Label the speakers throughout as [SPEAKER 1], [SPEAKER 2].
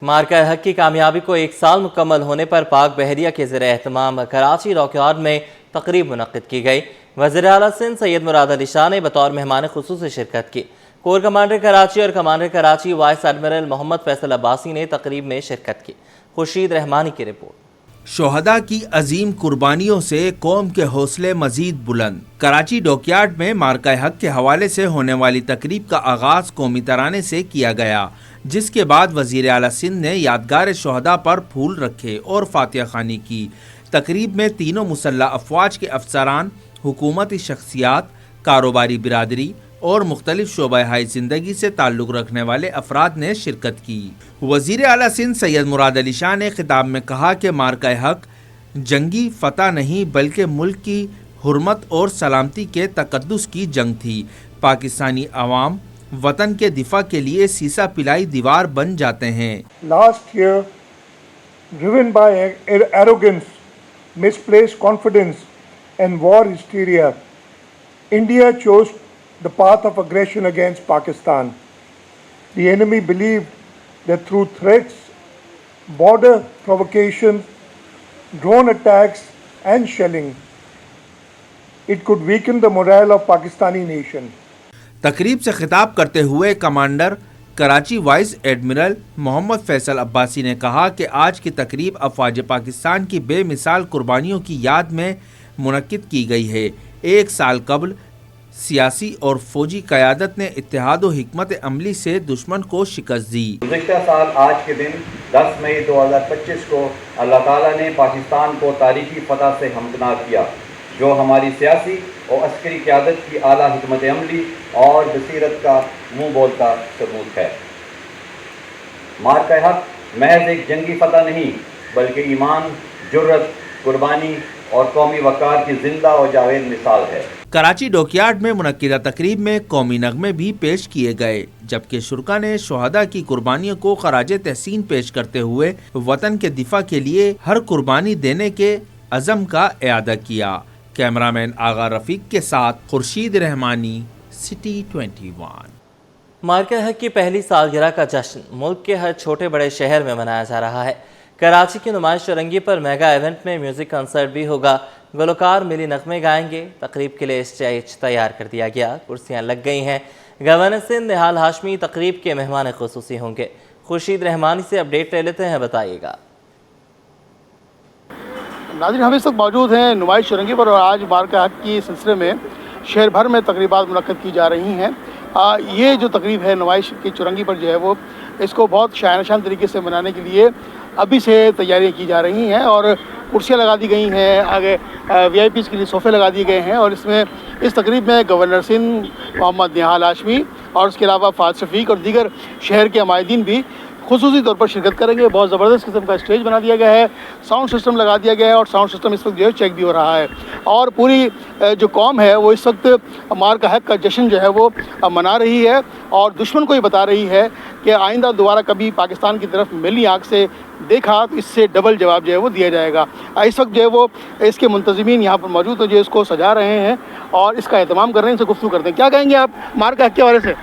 [SPEAKER 1] مارکہ حق کی کامیابی کو 1 سال مکمل ہونے پر پاک بحریہ کے زیر اہتمام کراچی ڈاک یارڈ میں تقریب منعقد کی گئی۔ وزیر اعلیٰ سندھ سید مراد علی شاہ نے بطور مہمان خصوصی شرکت کی۔ کور کمانڈر کراچی اور کمانڈر کراچی وائس ایڈمرل محمد فیصل عباسی نے تقریب میں شرکت کی۔ خورشید رحمانی کی رپورٹ۔
[SPEAKER 2] شہداء کی عظیم قربانیوں سے قوم کے حوصلے مزید بلند۔ کراچی ڈاک یارڈ میں مارکہ حق کے حوالے سے ہونے والی تقریب کا آغاز قومی ترانے سے کیا گیا، جس کے بعد وزیر اعلیٰ سندھ نے یادگار شہداء پر پھول رکھے اور فاتحہ خوانی کی۔ تقریب میں تینوں مسلح افواج کے افسران، حکومتی شخصیات، کاروباری برادری اور مختلف شعبہ زندگی سے تعلق رکھنے والے افراد نے شرکت کی۔ وزیر اعلیٰ سندھ سید مراد علی شاہ نے خطاب میں کہا کہ مارکہ حق جنگی فتح نہیں بلکہ ملک کی حرمت اور سلامتی کے تقدس کی جنگ تھی۔ پاکستانی عوام وطن کے دفاع کے لیے سیسا پلائی دیوار بن جاتے ہیں۔
[SPEAKER 3] Last year, driven by arrogance, misplaced confidence and war hysteria, India chose the path of aggression against Pakistan. The enemy believed that through threats, border provocations, drone attacks and shelling, it could weaken the morale of Pakistani nation.
[SPEAKER 2] تقریب سے خطاب کرتے ہوئے commander Karachi vice admiral محمد فیصل عباسی نے کہا کہ آج کی تقریب افواج پاکستان کی بے مثال قربانیوں کی یاد میں منعقد کی گئی ہے۔ 1 سال قبل سیاسی اور فوجی قیادت نے اتحاد و حکمت عملی سے دشمن کو شکست دی۔
[SPEAKER 4] گزشتہ سال آج کے دن 10 مئی 2025 کو اللہ تعالیٰ نے پاکستان کو تاریخی فتح سے ہمکنار کیا، جو ہماری سیاسی اور عسکری قیادت کی اعلیٰ حکمت عملی اور بصیرت کا منہ بولتا ثبوت ہے۔ مارکہ حق محض ایک جنگی فتح نہیں بلکہ ایمان، جرت، قربانی اور قومی وقار کی زندہ اور جاوید مثال ہے۔
[SPEAKER 2] کراچی ڈاک یارڈ میں منعقدہ تقریب میں قومی نغمے بھی پیش کیے گئے، جبکہ شرکاء نے شہداء کی قربانیوں کو خراج تحسین پیش کرتے ہوئے وطن کے دفاع کے لیے ہر قربانی دینے کے عزم کا اعادہ کیا۔ کیمرامین آغا رفیق کے ساتھ خورشید رحمانی، سٹی 21۔
[SPEAKER 1] مارکہ حق کی پہلی سالگرہ کا جشن ملک کے ہر چھوٹے بڑے شہر میں منایا جا رہا ہے۔ کراچی کی نمائش چرنگی پر میگا ایونٹ میں میوزک کنسرٹ بھی ہوگا۔ گلوکار ملی نغمے گائیں گے۔ تقریب کے لیے اسٹیج تیار کر دیا گیا، کرسیاں لگ گئی ہیں۔ گورنر سندھ نہال ہاشمی تقریب کے مہمان خصوصی ہوں گے۔ خورشید رحمانی سے اپڈیٹ لے لیتے ہیں، بتائیے گا۔
[SPEAKER 5] ناظرین، ہم اس وقت موجود ہیں نمائش چرنگی پر اور آج مارکہ حق کی سلسلے میں شہر بھر میں تقریبات منعقد کی جا رہی ہیں۔ یہ جو تقریب ہے نمائش کی چرنگی پر جو ہے وہ اس کو بہت شاہانہ شان طریقے سے منانے کے لیے ابھی سے تیاریاں کی جا رہی ہیں اور کرسیاں لگا دی گئی ہیں، آگے وی آئی پیز کے لیے صوفے لگا دیے گئے ہیں اور اس تقریب میں گورنر سندھ محمد نہال ہاشمی اور اس کے علاوہ فہد شفیق اور دیگر شہر کے عمائدین بھی خصوصی طور پر شرکت کریں گے۔ بہت زبردست قسم کا اسٹیج بنا دیا گیا ہے، ساؤنڈ سسٹم لگا دیا گیا ہے اور ساؤنڈ سسٹم اس وقت جو ہے چیک بھی ہو رہا ہے اور پوری جو قوم ہے وہ اس وقت مارکہ حق کا جشن جو ہے وہ منا رہی ہے اور دشمن کو یہ بتا رہی ہے کہ آئندہ دوبارہ کبھی پاکستان کی طرف میلی آنکھ سے دیکھا تو اس سے ڈبل جواب جو ہے وہ دیا جائے گا۔ اس وقت جو ہے وہ اس کے منتظمین یہاں پر موجود ہیں جو اس کو سجا رہے ہیں اور اس کا اہتمام کر رہے ہیں، ان سے گفتگو کرتے ہیں۔ کیا کہیں گے آپ مارکہ حق کے حوالے سے؟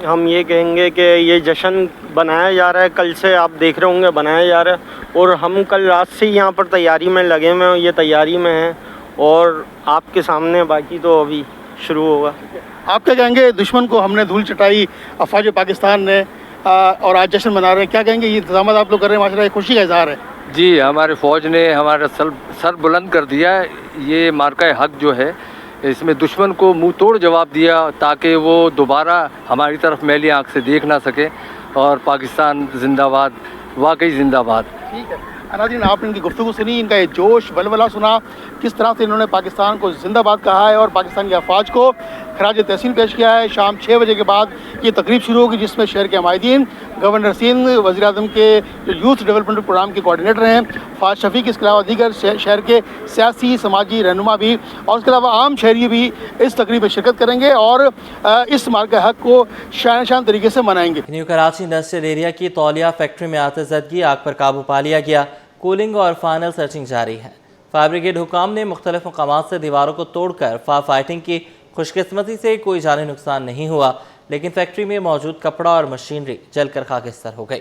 [SPEAKER 6] ہم یہ کہیں گے کہ یہ جشن بنایا جا رہا ہے، کل سے آپ دیکھ رہے ہوں گے بنایا جا رہا ہے اور ہم کل رات سے یہاں پر تیاری میں لگے ہوئے ہیں، یہ تیاری میں ہیں اور آپ کے سامنے باقی تو ابھی شروع ہوگا۔
[SPEAKER 5] آپ کیا کہیں گے؟ دشمن کو ہم نے دھول چٹائی افواج پاکستان نے اور آج جشن منا رہے ہیں، کیا کہیں گے؟ یہ انتظامات آپ لوگ کر رہے ہیں، ماشاءاللہ خوشی کا اظہار ہے۔
[SPEAKER 7] جی، ہمارے فوج نے ہمارا سر بلند کر دیا ہے۔ یہ مارکہ حق جو ہے اس میں دشمن کو منہ توڑ جواب دیا تاکہ وہ دوبارہ ہماری طرف میلی آنکھ سے دیکھ نہ سکے اور پاکستان زندہ باد، واقعی زندہ باد۔
[SPEAKER 5] ٹھیک ہے ناظرین، آپ نے ان کی گفتگو سنی، ان کا یہ جوش ولولہ سنا، کس طرح سے انہوں نے پاکستان کو زندہ باد کہا ہے اور پاکستان کی افواج کو خراج تحسین پیش کیا ہے۔ شام 6 بجے کے بعد یہ تقریب شروع ہوگی جس میں شہر کے عمائدین، گورنر سندھ، وزیر اعظم کے جو یوتھ ڈیولپمنٹ پروگرام کے کوآرڈینیٹر ہیں فہد شفیق، اس کے علاوہ دیگر شہر کے سیاسی سماجی رہنما بھی اور اس کے علاوہ عام شہری بھی اس تقریب میں شرکت کریں گے اور اس مارکہ حق کو شاہانہ شان طریقے سے منائیں گے۔
[SPEAKER 1] نیو کراچی انڈسٹریل ایریا کی تولیہ فیکٹری میں آتش زدگی، آگ پر قابو پا لیا گیا۔ کولنگ اور فائنل سرچنگ جاری ہے۔ فائر بریگیڈ حکام نے مختلف مقامات سے دیواروں کو توڑ کر فائر فائٹنگ کی۔ خوش قسمتی سے کوئی جانی نقصان نہیں ہوا، لیکن فیکٹری میں موجود کپڑا اور مشینری جل کر خاکستر ہو گئی۔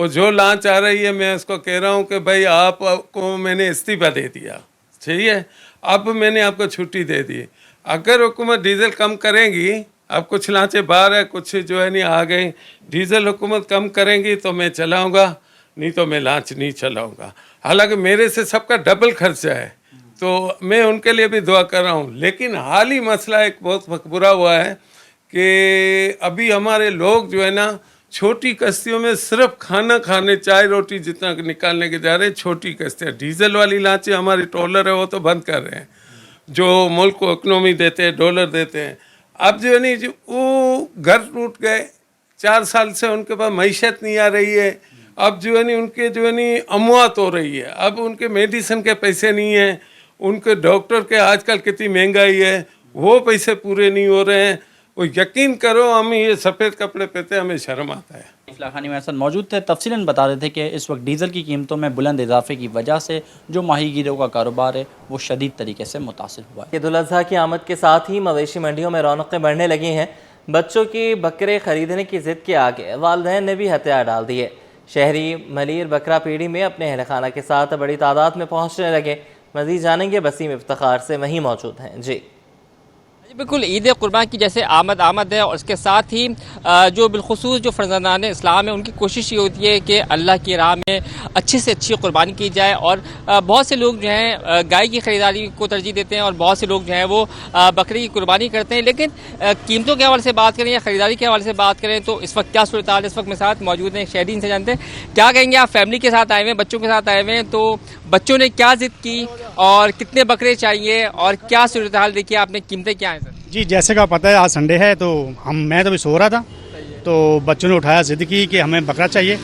[SPEAKER 8] وہ جو لانچ آ رہی ہے میں اس کو کہہ رہا ہوں کہ بھائی آپ کو میں نے استعفیٰ دے دیا, ٹھیک ہے, اب میں نے آپ کو چھٹی دے دی. اگر حکومت ڈیزل کم کریں گی, اب کچھ لانچیں باہر ہے, کچھ جو ہے نہیں آ گئی, ڈیزل حکومت کم کریں گی تو میں چلاؤں گا, نہیں تو میں لانچ نہیں چلاؤں گا. حالانکہ میرے سے سب کا ڈبل خرچہ ہے, تو میں ان کے لیے بھی دعا کر رہا ہوں. لیکن حال ہی مسئلہ ایک بہت برا ہوا ہے کہ ابھی ہمارے لوگ جو ہے نا چھوٹی کشتیوں میں صرف کھانا کھانے, چائے روٹی جتنا نکالنے کے جا رہے ہیں, چھوٹی کشتیاں. ڈیزل والی لانچیں ہماری ٹرولر ہے وہ تو بند کر رہے ہیں, جو ملک کو اکنومی دیتے ہیں, ڈالر دیتے ہیں. اب جو ہے نہیں وہ گھر ٹوٹ گئے, 4 سال سے ان کے پاس معیشت نہیں آ رہی ہے. اب جو ہے نہیں ان کے جو ہے نہیں اموات ہو رہی ہے, اب ان کے میڈیسن کے پیسے نہیں ہیں, ان کے ڈاکٹر کے آج کل کتنی مہنگائی ہے, وہ پیسے پورے نہیں ہو رہے ہیں. وہ یقین کرو ہم یہ سفید کپڑے پہنتے ہمیں شرم آتا ہے.
[SPEAKER 9] اصلاح خانی میں حسن موجود تھے, تفصیلاً بتا رہے تھے کہ اس وقت ڈیزل کی قیمتوں میں بلند اضافے کی وجہ سے جو ماہی گیروں کا کاروبار ہے وہ شدید طریقے سے متاثر ہوا ہے.
[SPEAKER 1] عید الاضحیٰ کی آمد کے ساتھ ہی مویشی منڈیوں میں رونقیں بڑھنے لگی ہیں. بچوں کی بکرے خریدنے کی ضد کے آگے والدین نے بھی ہتھیار ڈال دیے. شہری ملیر بکرا پیڑی میں اپنے اہل خانہ کے ساتھ بڑی تعداد میں پہنچنے لگے. مزید جانیں گے وسیم افتخار سے, وہیں موجود ہیں. جی
[SPEAKER 10] بالکل, عید قربان کی جیسے آمد ہے, اور اس کے ساتھ ہی جو بالخصوص جو فرزندان اسلام ہیں ان کی کوشش یہ ہوتی ہے کہ اللہ کی راہ میں اچھے سے اچھی قربانی کی جائے. اور بہت سے لوگ جو ہیں گائے کی خریداری کو ترجیح دیتے ہیں, اور بہت سے لوگ جو ہیں وہ بکری کی قربانی کرتے ہیں. لیکن قیمتوں کے حوالے سے بات کریں یا خریداری کے حوالے سے بات کریں تو اس وقت کیا صورتحال ہے. اس وقت میرے ساتھ موجود ہیں شہری, ان سے جانتے ہیں کیا کہیں گے. آپ فیملی کے ساتھ آئے ہوئے ہیں, بچوں کے ساتھ آئے ہوئے ہیں, تو بچوں نے کیا ضد کی اور کتنے بکرے چاہیے اور کیا صورتحال دیکھی آپ نے, قیمتیں کیا ہیں سر؟
[SPEAKER 11] جی جیسے کہ پتہ ہے آج سنڈے ہے تو میں تو ابھی سو رہا تھا, تو بچوں نے اٹھایا ضد کی کہ ہمیں بکرا چاہیے,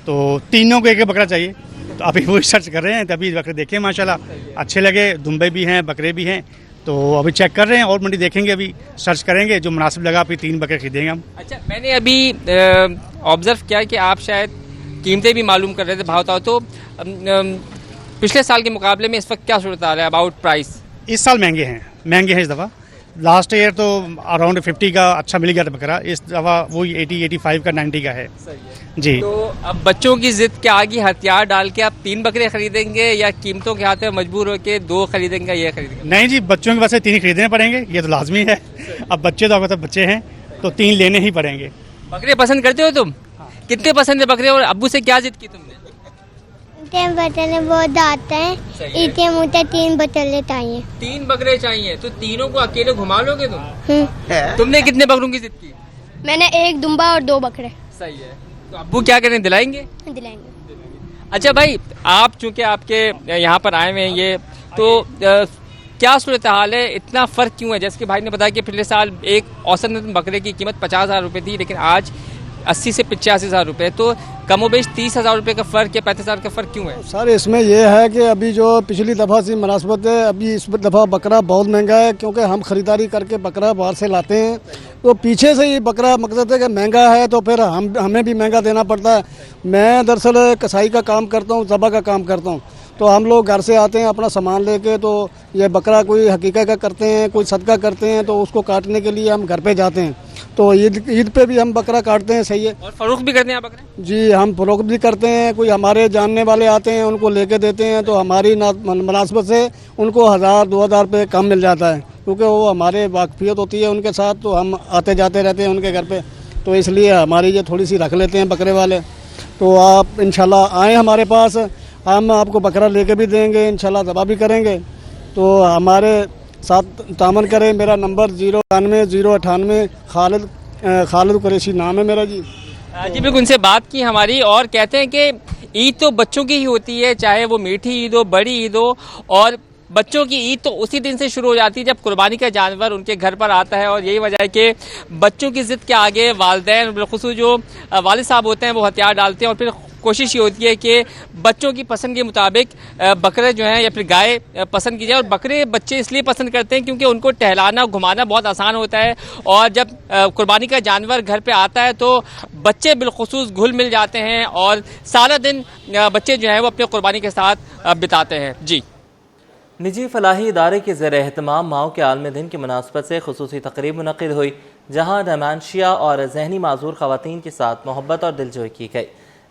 [SPEAKER 11] تو تینوں کو ایک بکرا چاہیے. تو ابھی وہی سرچ کر رہے ہیں, تو ابھی بکرے دیکھیں ماشاءاللہ اچھے لگے, دمبے بھی ہیں بکرے بھی ہیں, تو ابھی چیک کر رہے ہیں اور منڈی دیکھیں گے, ابھی سرچ کریں گے, جو مناسب لگا پھر 3 بکرے خریدیں گے ہم.
[SPEAKER 10] اچھا, میں نے ابھی آبزرو کیا کہ آپ شاید قیمتیں بھی معلوم کر رہے تھے, بھاؤ تھا, تو پچھلے سال کے مقابلے میں اس وقت کیا صورتحال ہے اباؤٹ پرائس؟
[SPEAKER 11] اس سال مہنگے ہیں اس دفعہ. لاسٹ ایئر تو اراؤنڈ 50 کا اچھا مل گیا تھا بکرا, اس دفعہ وہی 85 کا 90 کا ہے. جی,
[SPEAKER 10] تو اب بچوں کی ضد کے آگے ہتھیار ڈال کے آپ 3 بکرے خریدیں گے یا قیمتوں کے ہاتھ میں مجبور ہو کے 2 خریدیں گے, یہ خریدیں گے؟
[SPEAKER 11] نہیں جی, بچوں کے واسطے 3 خریدنے پڑیں گے, یہ تو لازمی ہے. اب بچے تو آپ کو بچے ہیں تو 3 لینے ہی پڑیں گے.
[SPEAKER 10] بکرے پسند کرتے ہو تم؟ کتنے پسند ہے بکرے, اور ابو سے کیا ضد کی تم نے؟
[SPEAKER 12] بتلے بہت آتے ہیں, اتنے موٹے 3 بتلے چاہیے.
[SPEAKER 10] 3 بکرے چاہیے, تو تینوں کو اکیلے گھما لو گے تم؟ تم نے کتنے بکروں کی ضد کی؟
[SPEAKER 12] میں نے 1 دمبا اور 2 بکرے.
[SPEAKER 10] صحیح ہے, تو ابو کیا کریں, دلائیں گے؟
[SPEAKER 12] دلائیں گے.
[SPEAKER 10] اچھا بھائی, آپ چونکہ آپ کے یہاں پر آئے ہوئے ہیں, یہ تو کیا صورتحال ہے, اتنا فرق کیوں ہے؟ جیسے کہ بھائی نے بتایا کہ پچھلے سال ایک اوسط بکرے کی قیمت 50,000 روپے تھی, لیکن آج 80 سے 85,000 روپے, تو کم و بیش 30,000 روپے کا فرق یا 35,000 کا فرق کیوں ہے؟
[SPEAKER 13] سر اس میں یہ ہے کہ ابھی جو پچھلی دفعہ سے مناسبت ہے, ابھی اس دفعہ بکرا بہت مہنگا ہے, کیونکہ ہم خریداری کر کے بکرا باہر سے لاتے ہیں, تو پیچھے سے یہ بکرا مقصد ہے کہ مہنگا ہے تو پھر ہمیں بھی مہنگا دینا پڑتا ہے. میں دراصل کسائی کا کام کرتا ہوں, ذبح کا کام کرتا ہوں, تو ہم لوگ گھر سے آتے ہیں اپنا سامان لے کے, تو یہ بکرا کوئی حقیقت کا کرتے ہیں, کوئی صدقہ کرتے ہیں, تو اس کو کاٹنے کے لیے ہم گھر پہ جاتے ہیں, تو عید پہ بھی ہم بکرا کاٹتے ہیں. صحیح ہے,
[SPEAKER 10] اور فروخت بھی کرتے ہیں بکرے؟
[SPEAKER 13] جی ہم فروخت بھی کرتے ہیں, کوئی ہمارے جاننے والے آتے ہیں ان کو لے کے دیتے ہیں, تو ہماری مناسبت سے ان کو 1,000-2,000 روپے کم مل جاتا ہے, کیونکہ وہ ہمارے واقفیت ہوتی ہے ان کے ساتھ, تو ہم آتے جاتے رہتے ہیں ان کے گھر پہ, تو اس لیے ہماری یہ تھوڑی سی رکھ لیتے ہیں بکرے والے. تو آپ انشاءاللہ آئیں ہمارے پاس, ہم آپ کو بکرا لے کے بھی دیں گے, انشاءاللہ ذبح بھی کریں گے, تو ہمارے ساتھ تعاون کریں. میرا نمبر 098 خالد قریشی نام ہے میرا. جی
[SPEAKER 10] جی بالکل, ان سے بات کی ہماری, اور کہتے ہیں کہ عید تو بچوں کی ہی ہوتی ہے, چاہے وہ میٹھی عید ہو, بڑی عید ہو, اور بچوں کی عید تو اسی دن سے شروع ہو جاتی ہے جب قربانی کا جانور ان کے گھر پر آتا ہے. اور یہی وجہ ہے کہ بچوں کی ضد کے آگے والدین, بالخصوص جو والد صاحب ہوتے ہیں, وہ ہتھیار ڈالتے ہیں, اور پھر کوشش یہ ہوتی ہے کہ بچوں کی پسند کے مطابق بکرے جو ہیں یا پھر گائے پسند کی جائے. اور بکرے بچے اس لیے پسند کرتے ہیں کیونکہ ان کو ٹہلانا گھمانا بہت آسان ہوتا ہے, اور جب قربانی کا جانور گھر پہ آتا ہے تو بچے بالخصوص گھل مل جاتے ہیں, اور سارا دن بچے جو ہیں وہ اپنے قربانی کے ساتھ بتاتے ہیں. جی,
[SPEAKER 1] نجی فلاحی ادارے کے زیر اہتمام ماؤ کے عالمی دن کی مناسبت سے خصوصی تقریب منعقد ہوئی, جہاں ڈیمانشیا اور ذہنی معذور خواتین کے ساتھ محبت اور دلجوئی کی گئی.